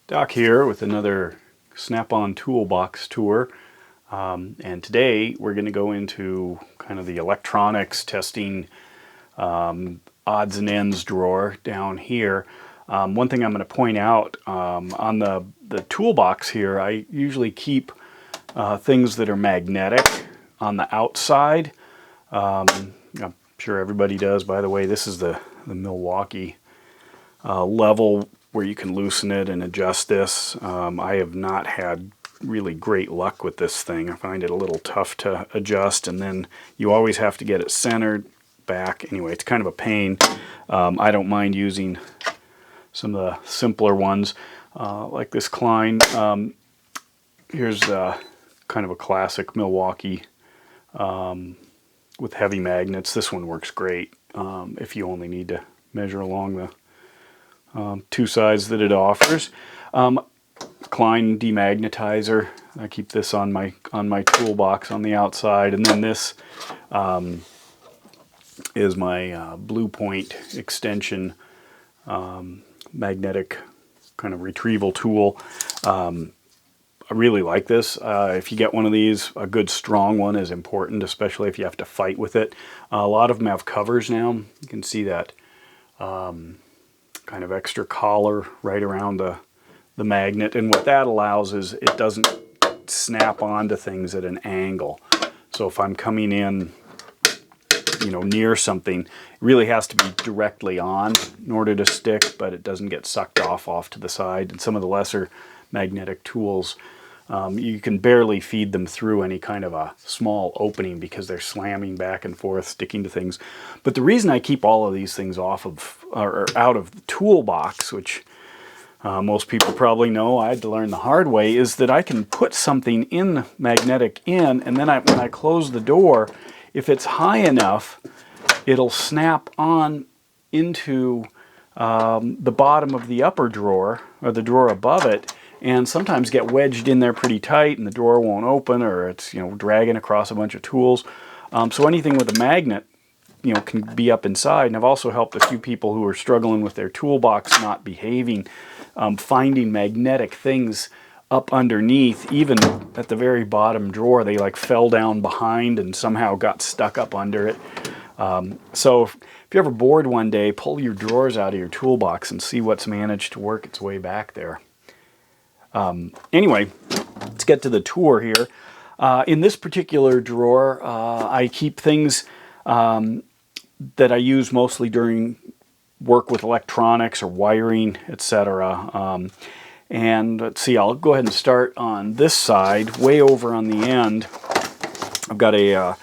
Doc here with another SnapOn Toolbox tour, and today we're going to go into kind of the electronics testing odds and ends drawer down here. One thing I'm going to point out on the toolbox here, I usually keep things that are magnetic on the outside. I'm sure everybody does, by the way. This is the Milwaukee level where you can loosen it and adjust this. I have not had really great luck with this thing. I find it a little tough to adjust, and then you always have to get it centered back. Anyway, it's kind of a pain. I don't mind using some of the simpler ones like this Klein. Here's kind of a classic Milwaukee with heavy magnets. This one works great if you only need to measure along the two sides that it offers. Klein Demagnetizer. I keep this on my toolbox on the outside, and then this is my Blue Point extension magnetic kind of retrieval tool. I really like this. If you get one of these, a good strong one is important, especially if you have to fight with it. A lot of them have covers now. You can see that kind of extra collar right around the magnet, and what that allows is it doesn't snap onto things at an angle. So if I'm coming in, you know, near something, it really has to be directly on in order to stick, but it doesn't get sucked off to the side. And some of the lesser magnetic tools, you can barely feed them through any kind of a small opening because they're slamming back and forth, sticking to things. But the reason I keep all of these things off of or out of the toolbox, which most people probably know, I had to learn the hard way, is that I can put something in magnetic in, and then when I close the door, if it's high enough, it'll snap on into the bottom of the upper drawer or the drawer above it, and sometimes get wedged in there pretty tight, and the drawer won't open, or it's, you know, dragging across a bunch of tools. So anything with a magnet, you know, can be up inside. And I've also helped a few people who are struggling with their toolbox not behaving, finding magnetic things up underneath, even at the very bottom drawer. They like fell down behind and somehow got stuck up under it. So if you're ever bored one day, pull your drawers out of your toolbox and see what's managed to work its way back there. Anyway, let's get to the tour here. In this particular drawer, I keep things that I use mostly during work with electronics or wiring, etc. And let's see, I'll go ahead and start on this side, way over on the end. I've got a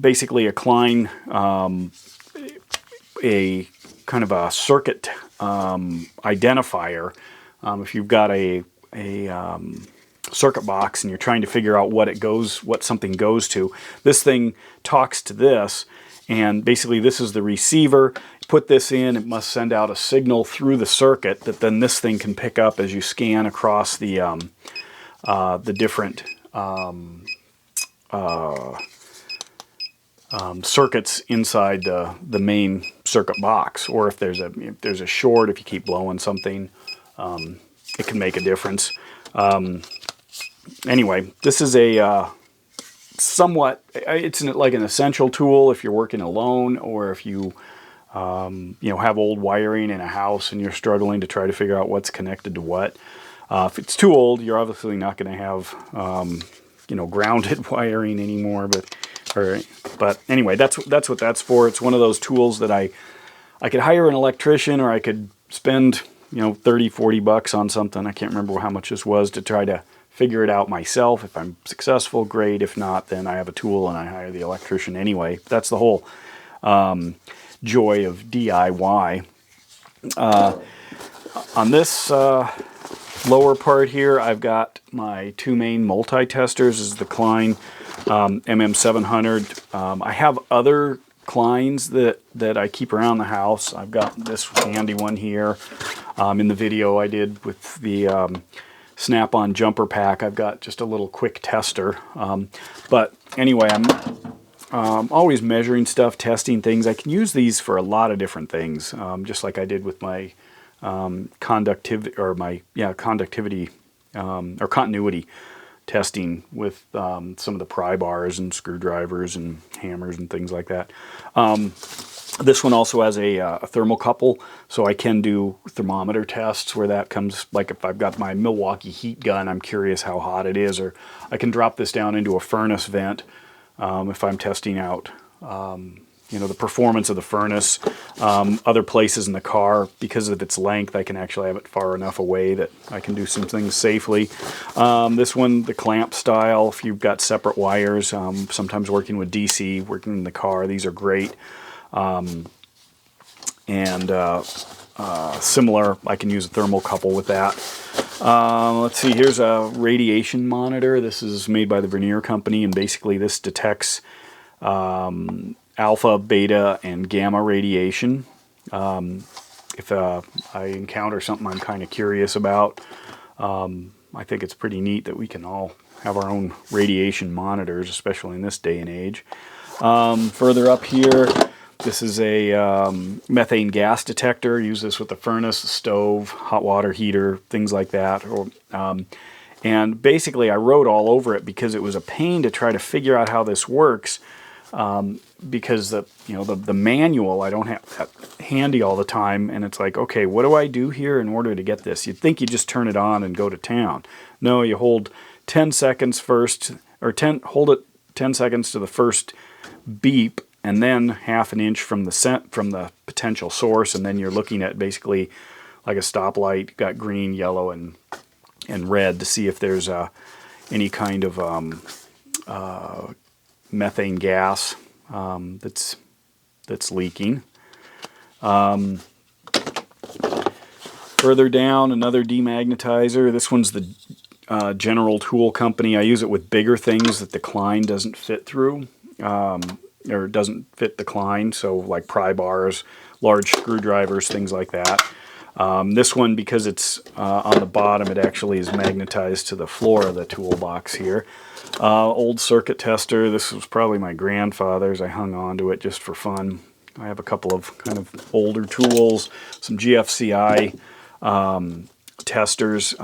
basically a Klein, a kind of a circuit identifier. If you've got a circuit box and you're trying to figure out what something goes to, this thing talks to this, and basically this is the receiver. Put this in, it must send out a signal through the circuit that then this thing can pick up as you scan across the different circuits inside the main circuit box. Or if there's a short, if you keep blowing something, it can make a difference. Anyway, this is a somewhat, it's like an essential tool if you're working alone, or if you you know, have old wiring in a house and you're struggling to try to figure out what's connected to what. If it's too old, you're obviously not going to have you know, grounded wiring anymore. But anyway, that's what that's for. It's one of those tools that I could hire an electrician, or I could spend, you know, 30, 40 bucks on something. I can't remember how much this was, to try to figure it out myself. If I'm successful, great. If not, then I have a tool and I hire the electrician anyway. That's the whole joy of DIY. On this lower part here, I've got my two main multi-testers. This is the Klein MM700. I have other Kleins that I keep around the house. I've got this handy one here. In the video I did with the Snap-on jumper pack, I've got just a little quick tester. But anyway, I'm always measuring stuff, testing things. I can use these for a lot of different things, just like I did with my conductivity or continuity testing with some of the pry bars and screwdrivers and hammers and things like that. This one also has a thermocouple, so I can do thermometer tests where that comes, like if I've got my Milwaukee heat gun, I'm curious how hot it is, or I can drop this down into a furnace vent if I'm testing out the performance of the furnace. Other places in the car, because of its length, I can actually have it far enough away that I can do some things safely. This one, the clamp style, if you've got separate wires, sometimes working with DC, working in the car, these are great. Similar, I can use a thermocouple with that. Let's see, here's a radiation monitor. This is made by the Vernier company, and basically this detects alpha, beta, and gamma radiation. If I encounter something I'm kind of curious about, I think it's pretty neat that we can all have our own radiation monitors, especially in this day and age. Further up here, this is a methane gas detector. Use this with the furnace, the stove, hot water heater, things like that. And basically I wrote all over it because it was a pain to try to figure out how this works. Because the manual I don't have that handy all the time, and it's like, okay, what do I do here in order to get this? You'd think you just turn it on and go to town. No, you hold 10 seconds first, or hold it 10 seconds to the first beep, and then half an inch from the potential source, and then you're looking at basically like a stoplight, got green, yellow, and red to see if there's any kind of methane gas that's leaking. Further down, another demagnetizer. This one's the General Tool Company. I use it with bigger things that the Klein doesn't fit through, or doesn't fit the Klein, so like pry bars, large screwdrivers, things like that. This one, because it's on the bottom, it actually is magnetized to the floor of the toolbox here. Old circuit tester. This was probably my grandfather's. I hung on to it just for fun. I have a couple of kind of older tools, some GFCI testers.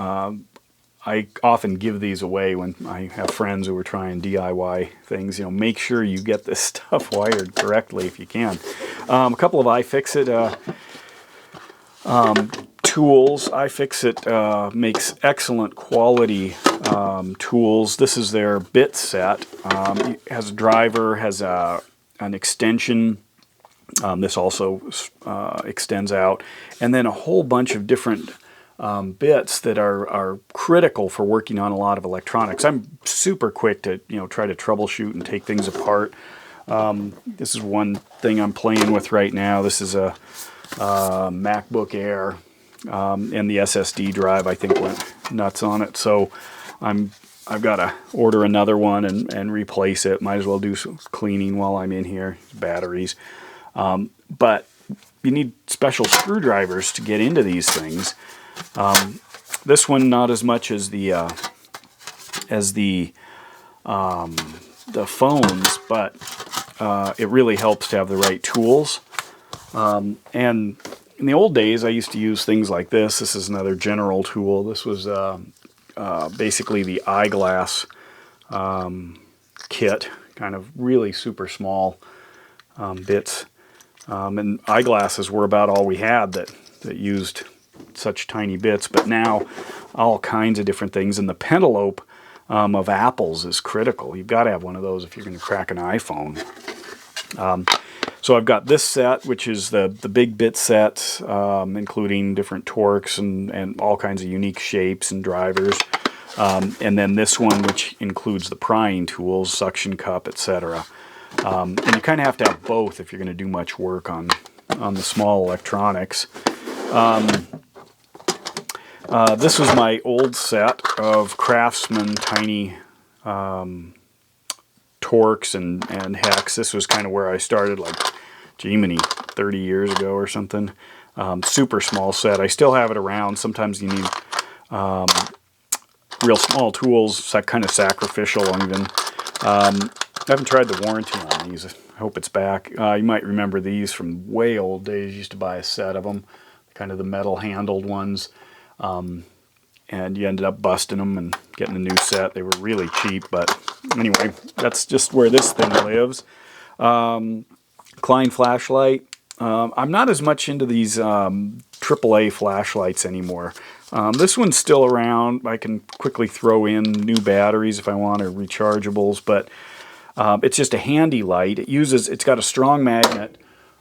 I often give these away when I have friends who are trying DIY things. Make sure you get this stuff wired correctly if you can. A couple of iFixit tools. iFixit makes excellent quality tools. This is their bit set. It has a driver, has an extension. This also extends out, and then a whole bunch of different bits that are critical for working on a lot of electronics. I'm super quick to try to troubleshoot and take things apart. This is one thing I'm playing with right now. This is a MacBook Air, and the SSD drive I think went nuts on it. So I've got to order another one and replace it. Might as well do some cleaning while I'm in here. Batteries, but you need special screwdrivers to get into these things. This one not as much as the phones, but it really helps to have the right tools. And in the old days, I used to use things like this. This is another General tool. This was basically the eyeglass kit, kind of really super small bits. And eyeglasses were about all we had that used such tiny bits, but now all kinds of different things. And the pentalobe of Apple's is critical. You've got to have one of those if you're going to crack an iPhone. So I've got this set, which is the big bit sets, including different torques and all kinds of unique shapes and drivers. And then this one, which includes the prying tools, suction cup, etc. And you kind of have to have both if you're going to do much work on the small electronics. This was my old set of Craftsman tiny torques and hex. This was kind of where I started, like, Jiminy, 30 years ago or something. Super small set. I still have it around. Sometimes you need real small tools. It's kind of sacrificial even. I haven't tried the warranty on these. I hope it's back. You might remember these from way old days. Used to buy a set of them. kind of the metal handled ones. And you ended up busting them and getting a new set. They were really cheap, but anyway, that's just where this thing lives. Klein Flashlight. I'm not as much into these AAA flashlights anymore. This one's still around. I can quickly throw in new batteries if I want, or rechargeables, but it's just a handy light. It's got a strong magnet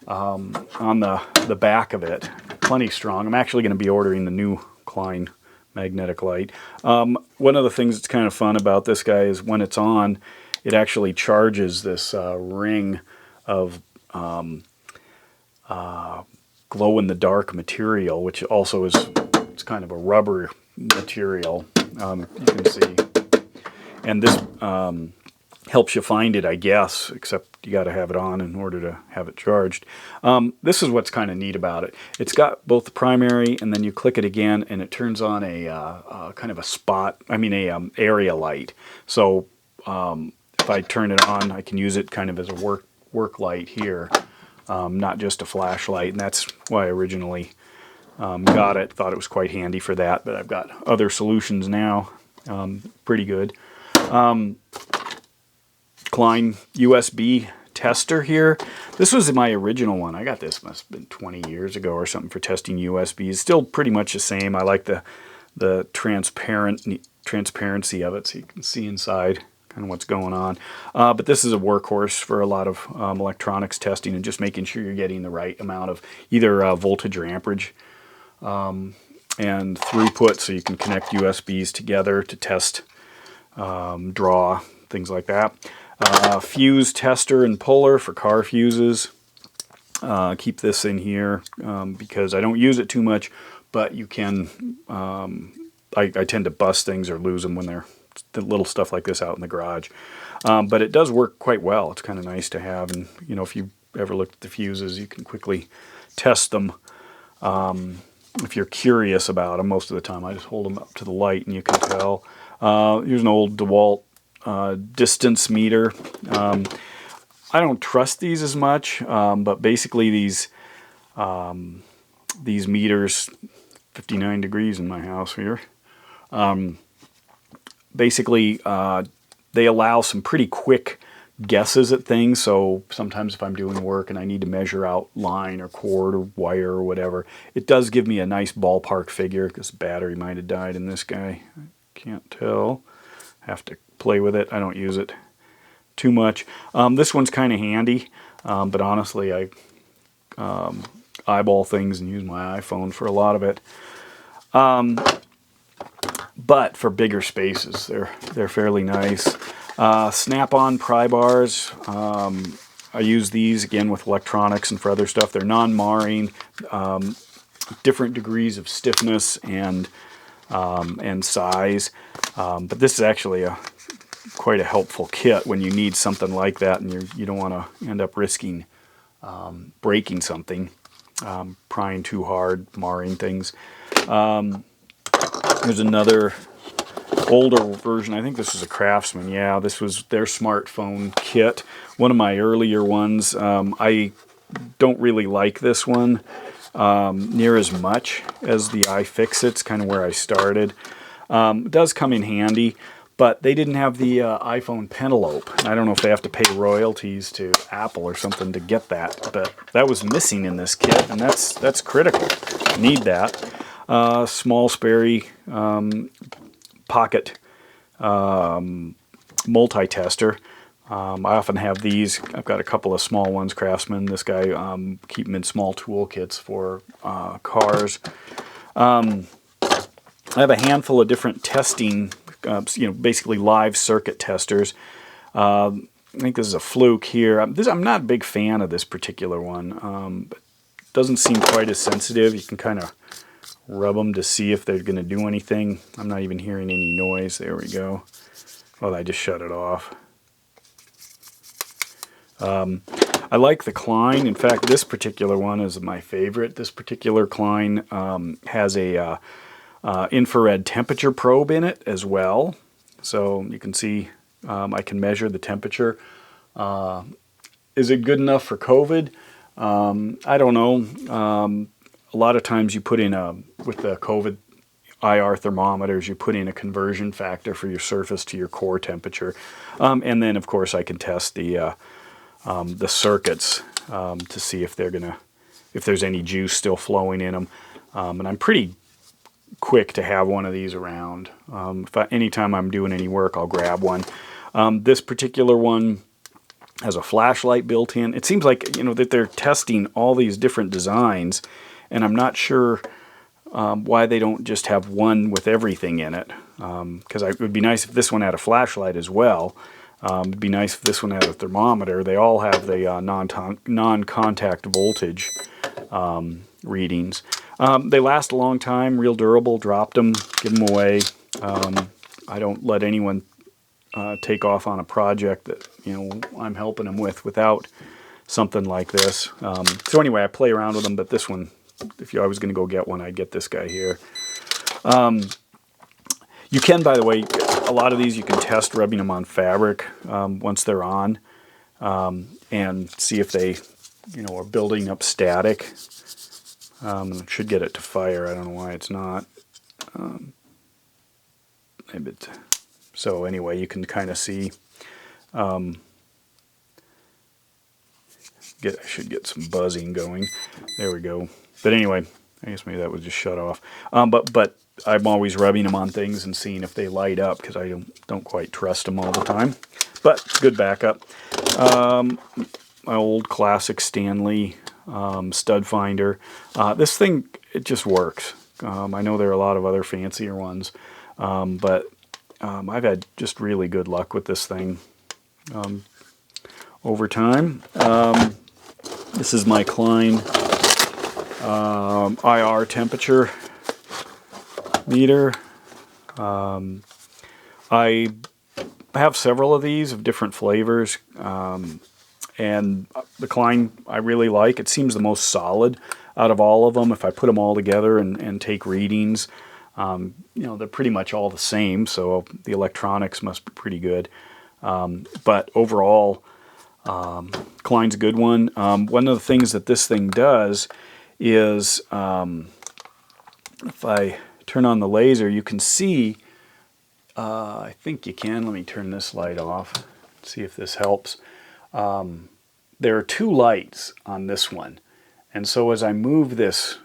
on the back of it, plenty strong. I'm actually going to be ordering the new Klein magnetic light. One of the things that's kind of fun about this guy is when it's on, it actually charges this ring of glow-in-the-dark material, which also it's kind of a rubber material, you can see. And this helps you find it, I guess, except you got to have it on in order to have it charged. This is what's kind of neat about it. It's got both the primary, and then you click it again, and it turns on a kind of a area light. So if I turn it on, I can use it kind of as a work light here, not just a flashlight, and that's why I originally got it. Thought it was quite handy for that, but I've got other solutions now. Pretty good. Klein USB Tester here. This was my original one. I got this, must have been 20 years ago or something, for testing USBs. Still pretty much the same. I like the transparency of it, so you can see inside kind of what's going on. But this is a workhorse for a lot of electronics testing, and just making sure you're getting the right amount of either voltage or amperage and throughput, so you can connect USBs together to test, draw, things like that. Fuse tester and puller for car fuses. Keep this in here because I don't use it too much, but you can, I tend to bust things or lose them when they're the little stuff like this out in the garage. But it does work quite well. It's kind of nice to have, and you know, if you ever looked at the fuses, you can quickly test them. If you're curious about them, most of the time I just hold them up to the light and you can tell. Here's an old DeWalt distance meter. I don't trust these as much, but basically these meters, 59 degrees in my house here, basically they allow some pretty quick guesses at things. So sometimes if I'm doing work and I need to measure out line or cord or wire or whatever, it does give me a nice ballpark figure. Because the battery might have died in this guy. I can't tell. Have to play with it. I don't use it too much. This one's kind of handy, but honestly I eyeball things and use my iPhone for a lot of it. But for bigger spaces, they're fairly nice. SnapOn Pry Bars. I use these again with electronics and for other stuff. They're non-marring, different degrees of stiffness and size. But this is actually quite a helpful kit when you need something like that, and you don't want to end up risking breaking something, prying too hard, marring things. There's another older version. I think this is a Craftsman. Yeah, this was their smartphone kit. One of my earlier ones. I don't really like this one near as much as the iFixit. It's kind of where I started. It does come in handy, but they didn't have the iPhone Penelope. I don't know if they have to pay royalties to Apple or something to get that, but that was missing in this kit, and that's critical. Need that. Small Sperry pocket multi-tester. I often have these. I've got a couple of small ones, Craftsman. This guy, keep them in small tool kits for cars. I have a handful of different testing, basically live circuit testers. I think this is a Fluke here. I'm not a big fan of this particular one. But it doesn't seem quite as sensitive. You can kind of rub them to see if they're going to do anything. I'm not even hearing any noise. There we go. Well, I just shut it off. I like the Klein. In fact, this particular one is my favorite. This particular Klein has a infrared temperature probe in it as well. So you can see I can measure the temperature. Is it good enough for COVID? I don't know. a lot of times you put in with the COVID IR thermometers, you put in a conversion factor for your surface to your core temperature. And then, of course, I can test the circuits to see if if there's any juice still flowing in them. And I'm pretty quick to have one of these around. Anytime I'm doing any work, I'll grab one. This particular one has a flashlight built in. It seems like, that they're testing all these different designs, and I'm not sure why they don't just have one with everything in it. Because it would be nice if this one had a flashlight as well. It'd be nice if this one had a thermometer. They all have the non-contact voltage readings. They last a long time, real durable. Dropped them, give them away. I don't let anyone take off on a project that I'm helping them with without something like this. So anyway, I play around with them, but this one, if I was going to go get one, I'd get this guy here. You can, by the way, a lot of these you can test rubbing them on fabric once they're on, and see if they, are building up static. It should get it to fire. I don't know why it's not. So anyway, you can kind of see. I should get some buzzing going. There we go. But anyway, I guess maybe that would just shut off. But I'm always rubbing them on things and seeing if they light up, because I don't quite trust them all the time. But good backup. My old classic Stanley stud finder. This thing, it just works. I know there are a lot of other fancier ones, but I've had just really good luck with this thing over time. This is my Klein IR temperature meter. I have several of these of different flavors, and the Klein I really like. It seems the most solid out of all of them. If I put them all together and take readings, they're pretty much all the same, so the electronics must be pretty good. But overall, Klein's a good one. One of the things that this thing does is, if I turn on the laser, you can see, I think you can, let me turn this light off, see if this helps. There are two lights on this one, and so as I move this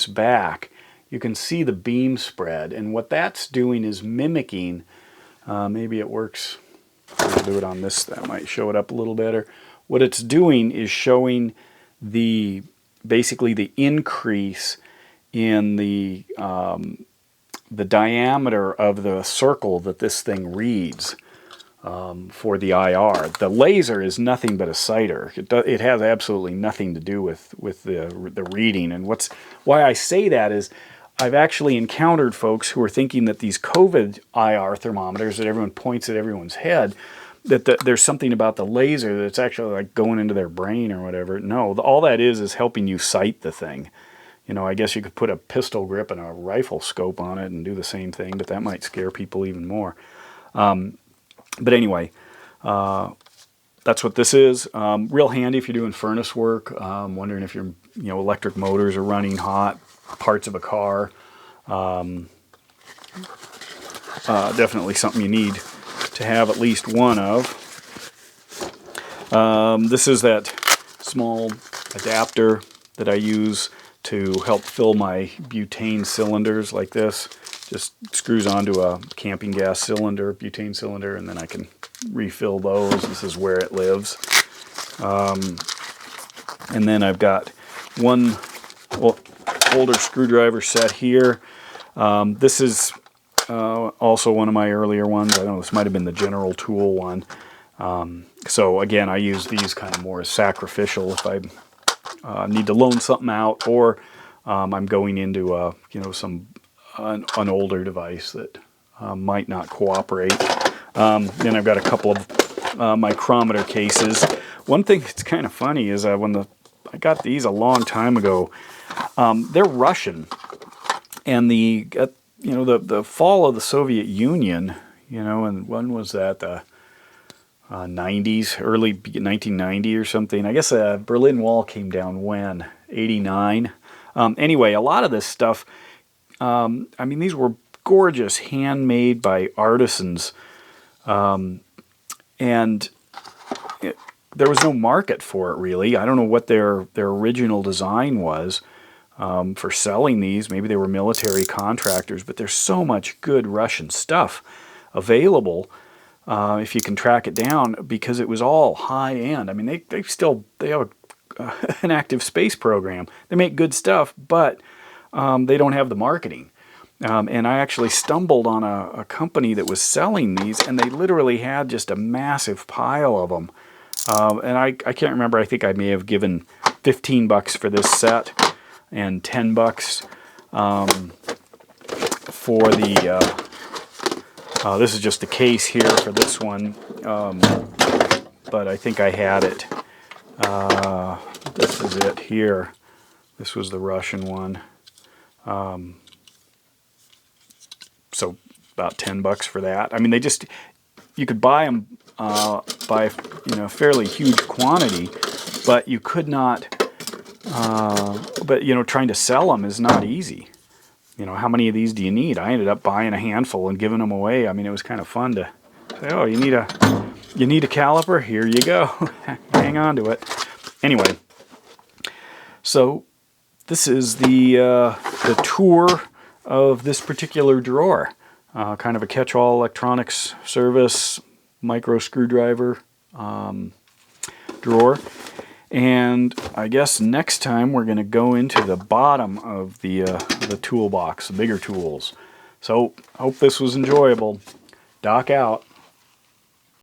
back, you can see the beam spread, and what that's doing is mimicking, maybe it works, I'll do it on this, that might show it up a little better. What it's doing is showing basically the increase in the diameter of the circle that this thing reads for the IR. The laser is nothing but a sighter. It has absolutely nothing to do with the reading. And why I say that is I've actually encountered folks who are thinking that these COVID IR thermometers that everyone points at everyone's head, that there's something about the laser that's actually like going into their brain or whatever. No, all that is helping you sight the thing. I guess you could put a pistol grip and a rifle scope on it and do the same thing, but that might scare people even more. But anyway, that's what this is. Real handy if you're doing furnace work, wondering if your electric motors are running hot, parts of a car. Definitely something you need to have at least one of. This is that small adapter that I use to help fill my butane cylinders like this. Just screws onto a camping gas cylinder, butane cylinder, and then I can refill those. This is where it lives. And then I've got one older screwdriver set here. This is also one of my earlier ones. I don't know, this might have been the General Tool one. So again, I use these kind of more as sacrificial if I need to loan something out, or I'm going into an older device that might not cooperate. Then I've got a couple of micrometer cases. One thing that's kind of funny is I got these a long time ago. They're Russian, and the fall of the Soviet Union, and when was that? The 90s, early 1990 or something. I guess the Berlin Wall came down when? 89. Anyway, a lot of this stuff, I mean, these were gorgeous, handmade by artisans, and there was no market for it, really. I don't know what their original design was for selling these. Maybe they were military contractors, but there's so much good Russian stuff available if you can track it down, because it was all high-end. I mean, they have an active space program. They make good stuff, but they don't have the marketing. And I actually stumbled on a company that was selling these, and they literally had just a massive pile of them. And I can't remember, I think I may have given $15 for this set and $10 for the, this is just the case here for this one, but I think I had it. This is it here. This was the Russian one. So about $10 for that. I mean, you could buy them by fairly huge quantity, but you could not. But trying to sell them is not easy. How many of these do you need? I ended up buying a handful and giving them away. I mean, it was kind of fun to say, oh, you need a caliper? Here you go. Hang on to it. Anyway, so this is the tour of this particular drawer. Kind of a catch-all electronics service, micro screwdriver drawer. And I guess next time we're going to go into the bottom of the toolbox, the bigger tools. So, hope this was enjoyable. Doc out.